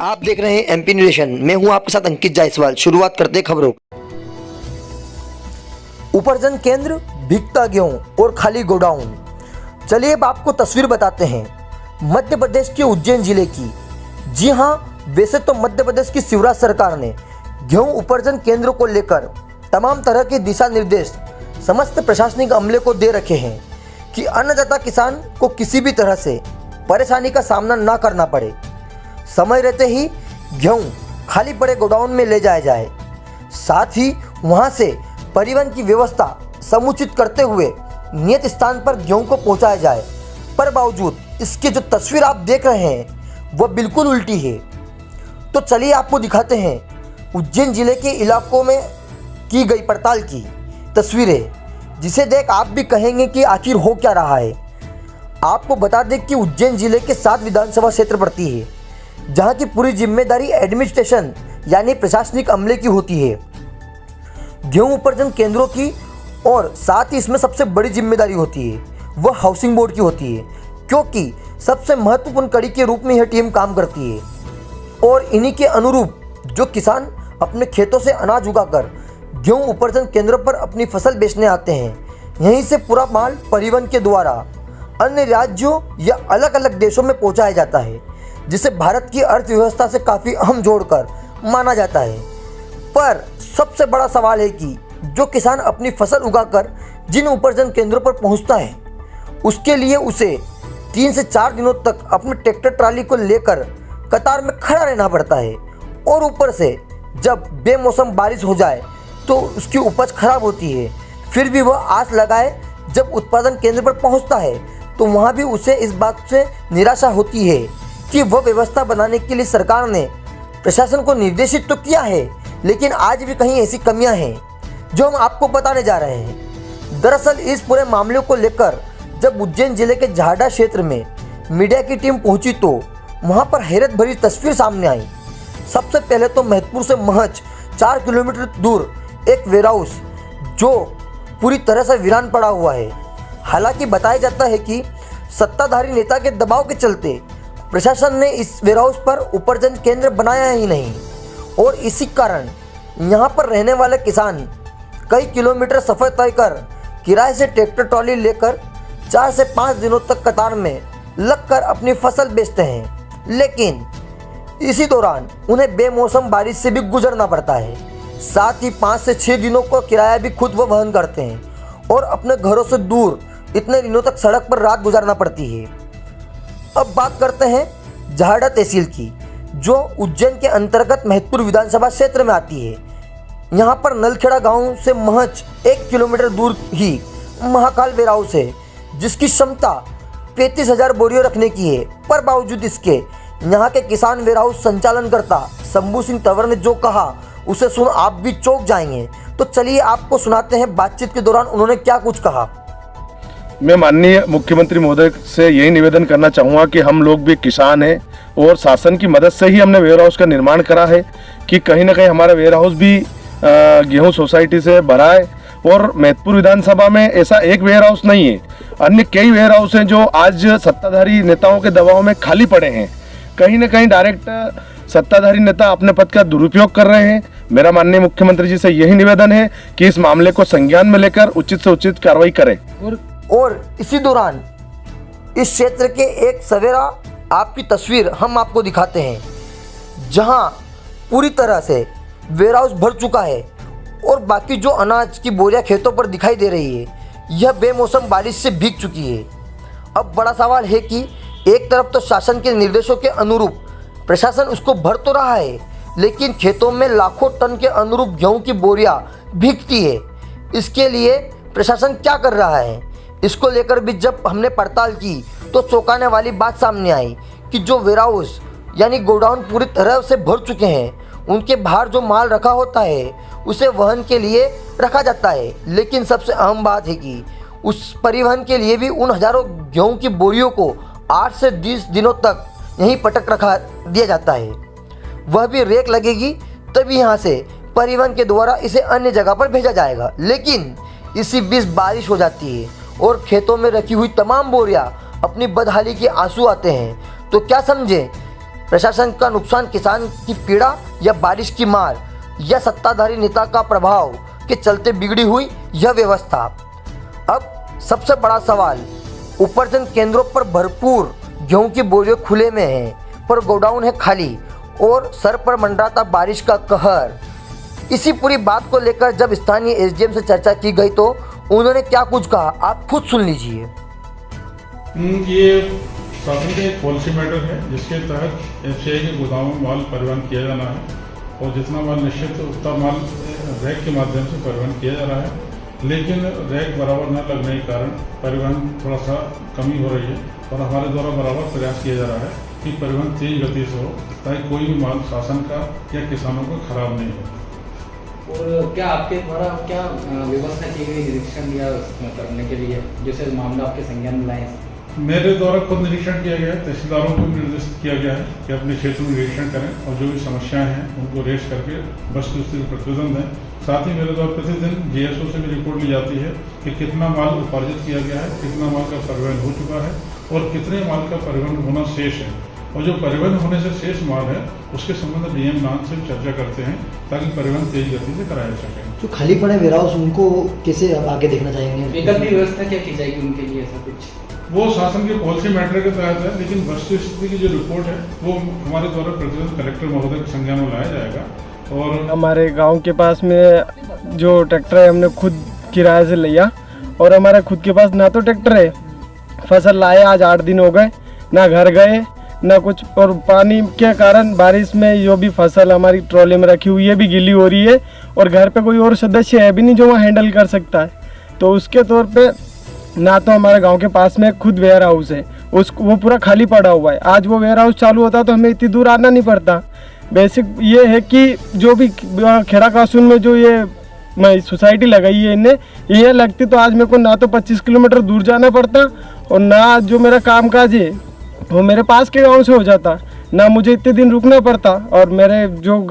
आप देख रहे हैं एमपी न्यूज़। मैं हूं आपके साथ अंकित जायसवाल। शुरुआत करते हैं खबरों। उपार्जन केंद्र, बिकता गेहूं और खाली गोडाउन। चलिए अब आपको तस्वीर बताते हैं मध्य प्रदेश के उज्जैन जिले की। जी हां, वैसे तो मध्य प्रदेश की शिवराज सरकार ने गेहूं उपार्जन केंद्रों को लेकर तमाम तरह के दिशा निर्देश समस्त प्रशासनिक अमले को दे रखे हैं कि अन्नदाता किसान को किसी भी तरह से परेशानी का सामना ना करना पड़े। समय रहते ही गेहूं खाली पड़े गोडाउन में ले जाया जाए, साथ ही वहां से परिवहन की व्यवस्था समुचित करते हुए नियत स्थान पर गेहूं को पहुंचाया जाए। पर बावजूद इसके जो तस्वीर आप देख रहे हैं वह बिल्कुल उल्टी है। तो चलिए आपको दिखाते हैं उज्जैन जिले के इलाकों में की गई पड़ताल की तस्वीरें, जिसे देख आप भी कहेंगे कि आखिर हो क्या रहा है। आपको बता दें कि उज्जैन जिले के 7 विधानसभा क्षेत्र पड़ती है, जहां की पूरी जिम्मेदारी एडमिनिस्ट्रेशन यानी प्रशासनिक अमले की होती है, गेहूं उपार्जन केंद्रों की। और साथ ही इसमें सबसे बड़ी जिम्मेदारी होती है वह हाउसिंग बोर्ड की होती है, क्योंकि सबसे महत्वपूर्ण कड़ी के रूप में यह टीम काम करती है। और इन्हीं के अनुरूप जो किसान अपने खेतों से अनाज उगाकर गेहूं उपार्जन केंद्रों पर अपनी फसल बेचने आते हैं, यहीं से पूरा माल परिवहन के द्वारा अन्य राज्यों या अलग अलग देशों में पहुंचाया जाता है, जिसे भारत की अर्थव्यवस्था से काफ़ी अहम जोड़कर माना जाता है। पर सबसे बड़ा सवाल है कि जो किसान अपनी फसल उगाकर जिन उपार्जन केंद्रों पर पहुंचता है, उसके लिए उसे 3 से 4 दिनों तक अपने ट्रैक्टर ट्राली को लेकर कतार में खड़ा रहना पड़ता है। और ऊपर से जब बेमौसम बारिश हो जाए तो उसकी उपज खराब होती है। फिर भी वह आस लगाए जब उत्पादन केंद्र पर पहुंचता है तो वहां भी उसे इस बात से निराशा होती है कि वह व्यवस्था बनाने के लिए सरकार ने प्रशासन को निर्देशित तो किया है, लेकिन आज भी कहीं ऐसी कमियां हैं जो हम आपको बताने जा रहे हैं। दरअसल इस पूरे मामले को लेकर जब उज्जैन जिले के झाडा क्षेत्र में मीडिया की टीम पहुंची तो वहां पर हैरत भरी तस्वीर सामने आई। सबसे पहले तो महतपुर से महज 4 किलोमीटर दूर एक वेयरहाउस जो पूरी तरह से वीरान पड़ा हुआ है। हालांकि बताया जाता है कि सत्ताधारी नेता के दबाव के चलते प्रशासन ने इस वेयरहाउस पर उपार्जन केंद्र बनाया ही नहीं, और इसी कारण यहाँ पर रहने वाले किसान कई किलोमीटर सफ़र तय कर किराए से ट्रैक्टर ट्रॉली लेकर 4 से 5 दिनों तक कतार में लगकर अपनी फसल बेचते हैं। लेकिन इसी दौरान उन्हें बेमौसम बारिश से भी गुजरना पड़ता है। साथ ही 5 से 6 दिनों का किराया भी खुद वो वहन करते हैं और अपने घरों से दूर इतने दिनों तक सड़क पर रात गुजारना पड़ती है। अब बात करते हैं झाडा तहसील की, जो उज्जैन के अंतर्गत महतपुर विधानसभा क्षेत्र में आती है। यहाँ पर नलखेड़ा गांव से महज 1 किलोमीटर दूर ही महाकाल वेयरहाउस है, जिसकी क्षमता 35,000 बोरियों रखने की है। पर बावजूद इसके यहाँ के किसान वेयरहाउस संचालनकर्ता शंभू सिंह तंवर ने जो कहा उसे सुन आप भी चौंक जाएंगे। तो चलिए आपको सुनाते हैं बातचीत के दौरान उन्होंने क्या कुछ कहा। मैं माननीय मुख्यमंत्री महोदय से यही निवेदन करना चाहूँगा कि हम लोग भी किसान हैं और शासन की मदद से ही हमने वेयर हाउस का निर्माण करा है कि कहीं ना कहीं हमारा वेयर हाउस भी गेहूं सोसाइटी से भरा है। और महतपुर विधानसभा में ऐसा एक वेयर हाउस नहीं है, अन्य कई वेयर हाउस हैं जो आज सत्ताधारी नेताओं के दबाव में खाली पड़े हैं। कहीं ना कहीं डायरेक्ट सत्ताधारी नेता अपने पद का दुरुपयोग कर रहे हैं। मेरा माननीय मुख्यमंत्री जी से यही निवेदन है कि इस मामले को संज्ञान में लेकर उचित से उचित कार्रवाई करें। और इसी दौरान इस क्षेत्र के एक सवेरा आपकी तस्वीर हम आपको दिखाते हैं, जहां पूरी तरह से वेयरहाउस भर चुका है और बाकी जो अनाज की बोरियां खेतों पर दिखाई दे रही है, यह बेमौसम बारिश से भीग चुकी है। अब बड़ा सवाल है कि एक तरफ तो शासन के निर्देशों के अनुरूप प्रशासन उसको भर तो रहा है, लेकिन खेतों में लाखों टन के अनुरूप गेहूं की बोरियां भीगती है। इसके लिए प्रशासन क्या कर रहा है, इसको लेकर भी जब हमने पड़ताल की तो चौंकाने वाली बात सामने आई कि जो वेयरहाउस यानी गोडाउन पूरी तरह से भर चुके हैं, उनके बाहर जो माल रखा होता है उसे वहन के लिए रखा जाता है। लेकिन सबसे अहम बात है कि उस परिवहन के लिए भी उन हज़ारों गेहूं की बोरियों को 8 से 20 दिनों तक यहीं पटक रखा दिया जाता है। वह भी रेक लगेगी तभी यहाँ से परिवहन के द्वारा इसे अन्य जगह पर भेजा जाएगा। लेकिन इसी बीच बारिश हो जाती है और खेतों में रखी हुई तमाम बोरियां अपनी बदहाली के आंसू आते हैं। तो क्या समझे प्रशासन का नुकसान, किसान की पीड़ा या बारिश की मार या सत्ताधारी नेता का प्रभाव के चलते बिगड़ी हुई यह व्यवस्था। अब सबसे बड़ा सवाल, उपार्जन केंद्रों पर भरपूर गेहूं की बोरियां खुले में हैं, पर गोडाउन है खाली और सर पर मंडराता बारिश का कहर। इसी पूरी बात को लेकर जब स्थानीय एसडीएम से चर्चा की गई तो उन्होंने क्या कुछ कहा, आप खुद सुन लीजिए। ये शासन का एक पॉलिसी मैटर है जिसके तहत एफसीआई के गोदामों में माल परिवहन किया जाना है और जितना माल निश्चित उतना माल रैक के माध्यम से परिवहन किया जा रहा है, लेकिन रैक बराबर न लगने के कारण परिवहन थोड़ा सा कमी हो रही है और हमारे द्वारा बराबर प्रयास किया जा रहा है कि परिवहन तेज गति से हो ताकि कोई भी माल शासन का या किसानों का खराब नहीं हो। और क्या आपके द्वारा क्या व्यवस्था की गई निरीक्षण या करने के लिए, जैसे मामला आपके संज्ञान में लाए? मेरे द्वारा खुद निरीक्षण किया गया है, तहसीलदारों को भी निर्देशित किया गया है कि अपने क्षेत्र में निरीक्षण करें और जो भी समस्याएं हैं उनको रेस करके वस्तुस्थिति प्रतिवेदन दें। साथ ही मेरे द्वारा प्रतिदिन जीएसओ से भी रिपोर्ट ली जाती है कि कितना माल उपार्जित किया गया है, कितना माल का परिवहन हो चुका है और कितने माल का परिवहन होना शेष है, और जो परिवहन होने से शेष माल है उसके संबंध में डीएम नाम से चर्चा करते हैं ताकि परिवहन तेज गति से कराया जा सके। जो खाली पड़े वेयर हाउस उनको कैसे आगे देखना चाहेंगे? विकल्प की व्यवस्था क्या की जाएगी उनके लिए? ऐसा कुछ वो शासन के पॉलिसी मैटर के तहत है, लेकिन वस्तुस्थिति की जो रिपोर्ट है वो हमारे द्वारा प्रतिदिन कलेक्टर महोदय के संज्ञान में लाया जाएगा। और हमारे गांव के पास में जो ट्रैक्टर है हमने खुद किराए से लिया और हमारे खुद के पास ना तो ट्रैक्टर है, फसल लाए आज 8 दिन हो गए, ना घर गए ना कुछ, और पानी के कारण बारिश में जो भी फसल हमारी ट्रॉली में रखी हुई है भी गीली हो रही है और घर पे कोई और सदस्य है भी नहीं जो वहाँ हैंडल कर सकता है। तो उसके तौर पे ना तो हमारे गांव के पास में खुद वेयर हाउस है, वो पूरा खाली पड़ा हुआ है। आज वो वेयर हाउस चालू होता तो हमें इतनी दूर आना नहीं पड़ता। बेसिक ये है कि जो भी खेड़ा कासून में जो ये सोसाइटी लगाई है इन्हें, ये लगती तो आज मेरे को ना तो 25 किलोमीटर दूर जाना पड़ता और ना जो मेरा काम काज है वो मेरे पास के गांव से हो जाता, ना मुझे इतने दिन रुकना पड़ता और मेरे जो